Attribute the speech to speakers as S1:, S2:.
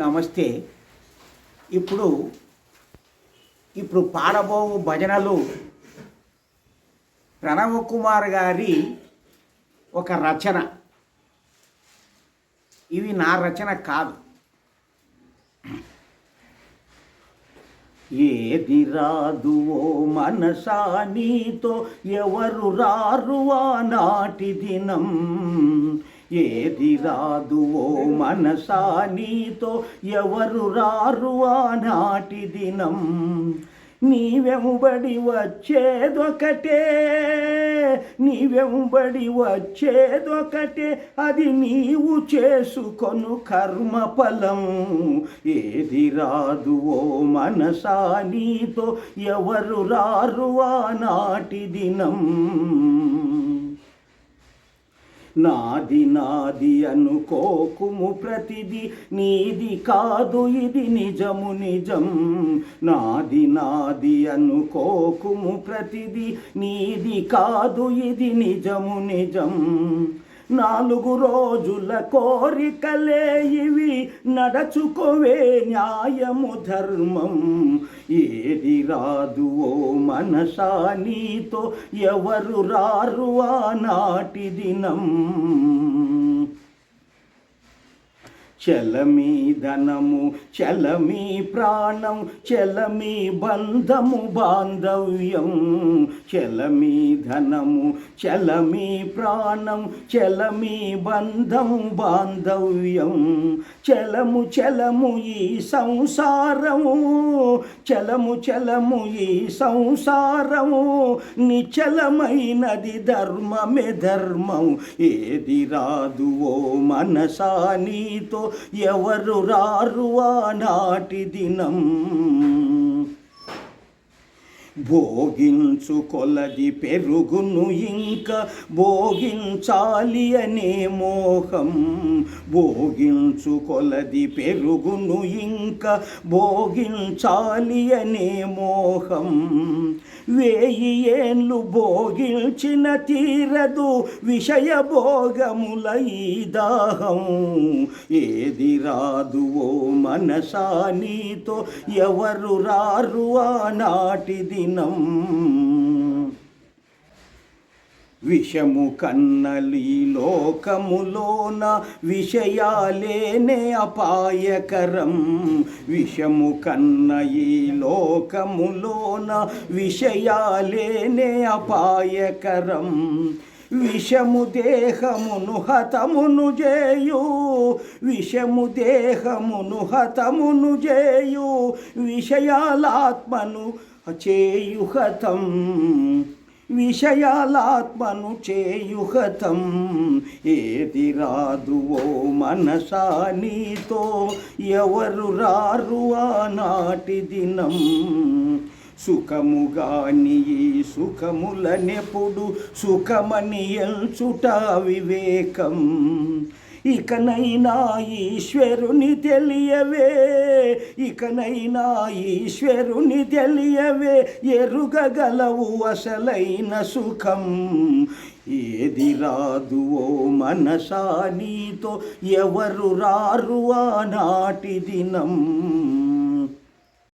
S1: నమస్తే. ఇప్పుడు ఇప్పుడు పాడబోవు భజనలు ప్రణవ్ కుమార్ గారి ఒక రచన. ఇవి నా రచన కాదు. ఏది రాదు ఓ మనసా నీతో ఎవరు రారు ఆనాటి దినం. ఏది రాదు ఓ మనసా నీతో ఎవరు రారు ఆనాటి దినం. నీవెంబడి వచ్చేదొకటే, నీవెంబడి వచ్చేదొకటే, అది నీవు చేసుకొను కర్మఫలం. ఏది రాదు ఓ మనసా నీతో ఎవరు రారు ఆనాటి దినం. నాది నాది అనుకోకుము ప్రతిది, నీది కాదు ఇది నిజము నిజం. నాది నాది అనుకోకుము ప్రతిది, నీది కాదు ఇది నిజము నిజం. 4 రోజుల కోరికలే ఇవి, నడచుకోవే న్యాయము ధర్మం. ఏది రాదు ఓ మనసా నీతో ఎవరు రారు ఆనాటి దినం. చలమీ ధనము చలమీ ప్రాణం, చలమీ బంధము బాంధవ్యం. చలమీ ధనము చలమీ ప్రాణం, చలమీ బంధము బాంధవ్యం. చలము చలము ఈ సంసారము, చలము చలము ఈ సంసారము. నిచలమైనది ధర్మమే ధర్మం. ఏది రాదు ఓ మనసా నీతో ఎవరు రారు ఆనాటి దినం. భోగించు కొలది పెరుగును ఇంకా, భోగించాలి అనే మోహం. భోగించు కొలది పెరుగును ఇంకా, భోగించాలి అనే మోహం. 1000 ఏండ్లు భోగించిన తీరదు విషయ భోగముల ఈ దాహం. ఏది రాదు ఓ మనసా నీతో ఎవరు రారు ఆనాటి దినం. విషము కన్నలి లోకములోన విషయాలేనే అపాయకరం. విషము కన్న ఈ లోకములోన విషయాలేనే అపాయకరం. విషము దేహమును హతమును చేయు, విషము దేహమును హతమును చేయు, విషయాలాత్మను చేయు హతం. విషయాలాత్మను చేయుహతం. ఏది రాదు ఓ మనసా నీతో ఎవరు రారు ఆనాటి దినం. సుఖముగాని ఈ సుఖములనెప్పుడు సుఖమని ఎంచుట వివేకం. ఇకనైనా ఈశ్వరుని తెలియవే, ఇకనైనా ఈశ్వరుని తెలియవే, ఎరుగగలవు అసలైన సుఖం. ఏది రాదు ఓ మనసా నీతో ఎవరు రారు ఆనాటి దినం.